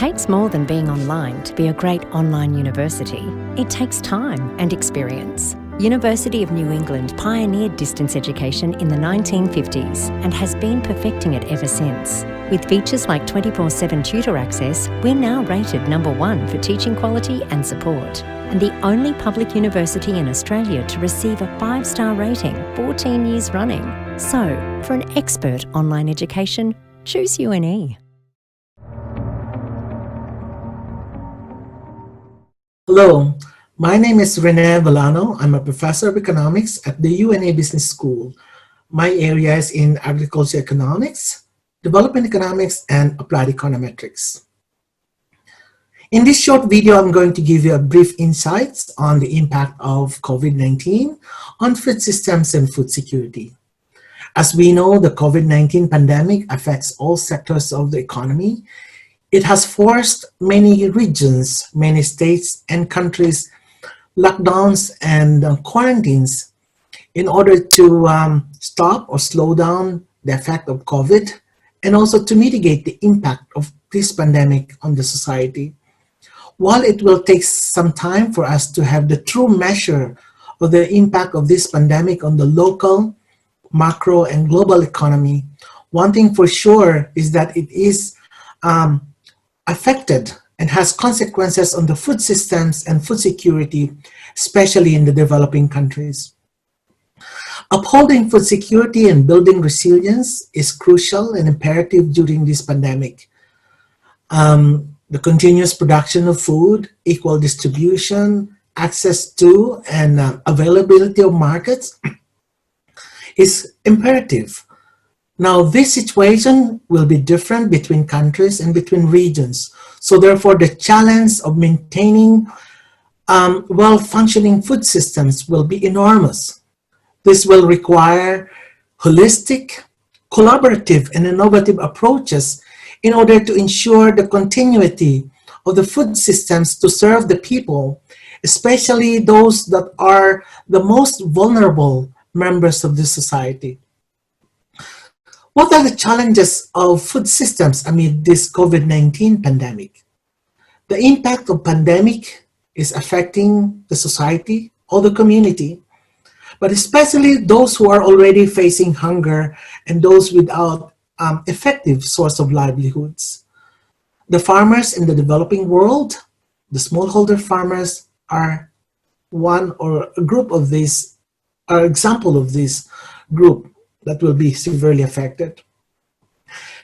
takes more than being online to be a great online university. It takes time and experience. University of New England pioneered distance education in the 1950s and has been perfecting it ever since. With features like 24/7 tutor access, we're now rated #1 for teaching quality and support, and the only public university in Australia to receive a 5-star rating 14 years running. So, for an expert online education, choose UNE. Hello, my name is Rene Villano. I'm a professor of economics at the UNA Business School. My area is in agriculture economics, development economics, and applied econometrics. In this short video, I'm going to give you a brief insights on the impact of COVID-19 on food systems and food security. As we know, the COVID-19 pandemic affects all sectors of the economy. It has forced many regions, many states and countries lockdowns and quarantines in order to stop or slow down the effect of COVID and also to mitigate the impact of this pandemic on the society. While it will take some time for us to have the true measure of the impact of this pandemic on the local, macro, and global economy, one thing for sure is that it is affected and has consequences on the food systems and food security, especially in the developing countries. Upholding food security and building resilience is crucial and imperative during this pandemic. The continuous production of food, equal distribution, access to, and availability of markets is imperative. Now, this situation will be different between countries and between regions. So therefore, the challenge of maintaining well-functioning food systems will be enormous. This will require holistic, collaborative, and innovative approaches in order to ensure the continuity of the food systems to serve the people, especially those that are the most vulnerable members of the society. What are the challenges of food systems amid this COVID-19 pandemic? The impact of pandemic is affecting the society or the community, but especially those who are already facing hunger and those without effective source of livelihoods. The farmers in the developing world, the smallholder farmers, are one or a group of these, are example of this group that will be severely affected.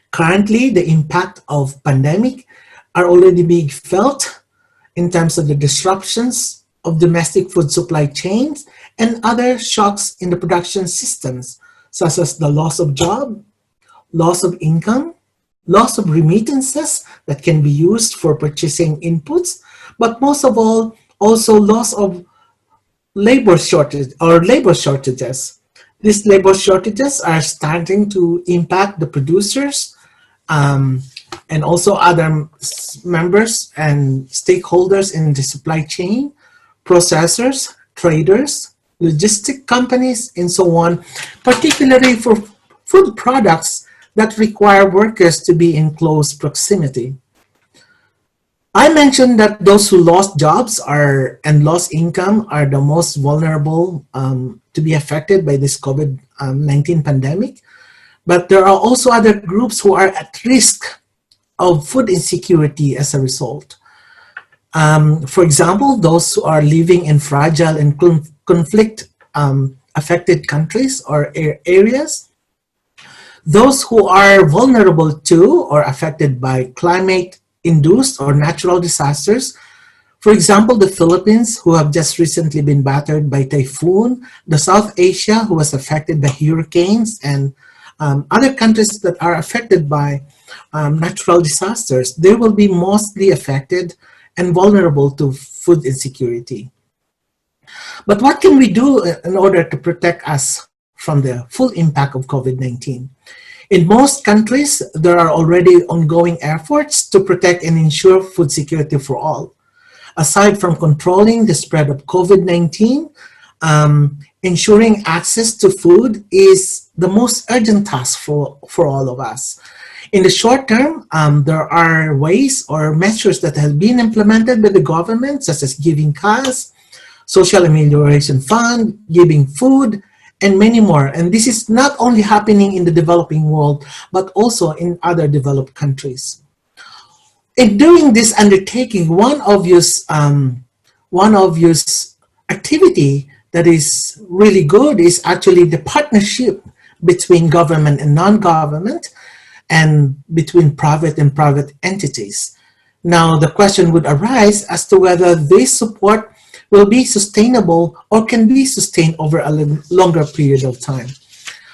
Currently, the impact of pandemic are already being felt in terms of the disruptions of domestic food supply chains and other shocks in the production systems, such as the loss of job, loss of income, loss of remittances that can be used for purchasing inputs, but most of all, also loss of labor shortages. These labor shortages are starting to impact the producers and also other members and stakeholders in the supply chain, processors, traders, logistic companies, and so on, particularly for food products that require workers to be in close proximity. I mentioned that those who lost jobs and lost income are the most vulnerable to be affected by this COVID-19 pandemic. But there are also other groups who are at risk of food insecurity as a result. For example, those who are living in fragile and conflict affected countries or areas, those who are vulnerable to or affected by climate-induced or natural disasters. For example, the Philippines, who have just recently been battered by typhoon, the South Asia, who was affected by hurricanes, and other countries that are affected by natural disasters, they will be mostly affected and vulnerable to food insecurity. But what can we do in order to protect us from the full impact of COVID-19? In most countries, there are already ongoing efforts to protect and ensure food security for all. Aside from controlling the spread of COVID-19, ensuring access to food is the most urgent task for all of us. In the short term, there are ways or measures that have been implemented by the government, such as giving cash, social amelioration fund, giving food, and many more. And this is not only happening in the developing world, but also in other developed countries. In doing this undertaking, one obvious activity that is really good is actually the partnership between government and non-government, and between private and private entities. Now, the question would arise as to whether this support will be sustainable or can be sustained over a longer period of time.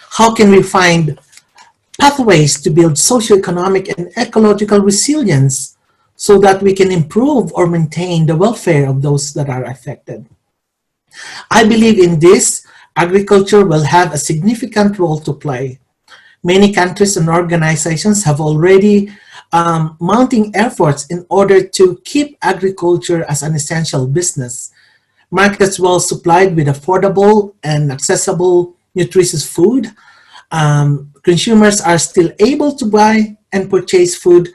How can we find pathways to build socioeconomic and ecological resilience so that we can improve or maintain the welfare of those that are affected? I believe in this, agriculture will have a significant role to play. Many countries and organizations have already mounting efforts in order to keep agriculture as an essential business. Markets well supplied with affordable and accessible nutritious food. Consumers are still able to buy and purchase food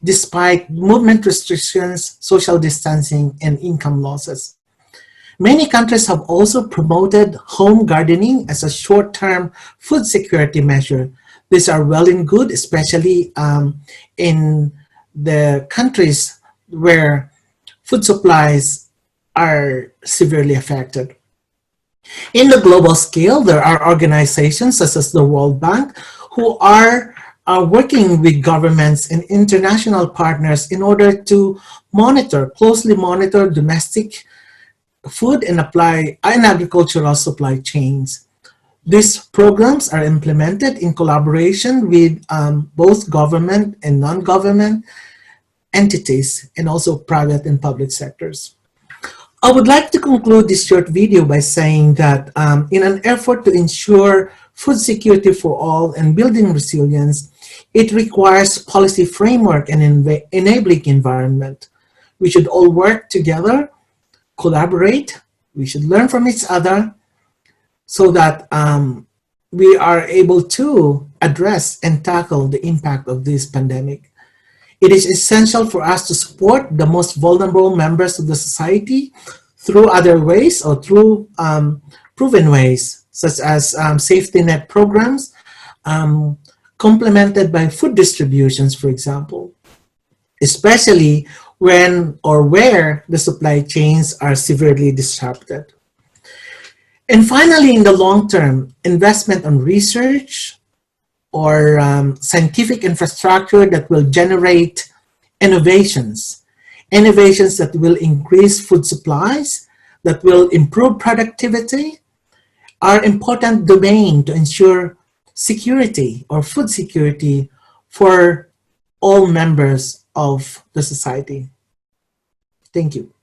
despite movement restrictions, social distancing, and income losses. Many countries have also promoted home gardening as a short-term food security measure. These are well and good, especially in the countries where food supplies are severely affected. In the global scale, there are organizations such as the World Bank who are working with governments and international partners in order to closely monitor domestic food and agricultural supply chains. These programs are implemented in collaboration with both government and non-government entities, and also private and public sectors. I would like to conclude this short video by saying that in an effort to ensure food security for all and building resilience, it requires policy framework and enabling environment. We should all work together, collaborate, we should learn from each other so that we are able to address and tackle the impact of this pandemic. It is essential for us to support the most vulnerable members of the society through other ways or through proven ways, such as safety net programs, complemented by food distributions, for example, especially when or where the supply chains are severely disrupted. And finally, in the long term, investment on research or scientific infrastructure that will generate innovations that will increase food supplies, that will improve productivity, are important domain to ensure security or food security for all members of the society. Thank you.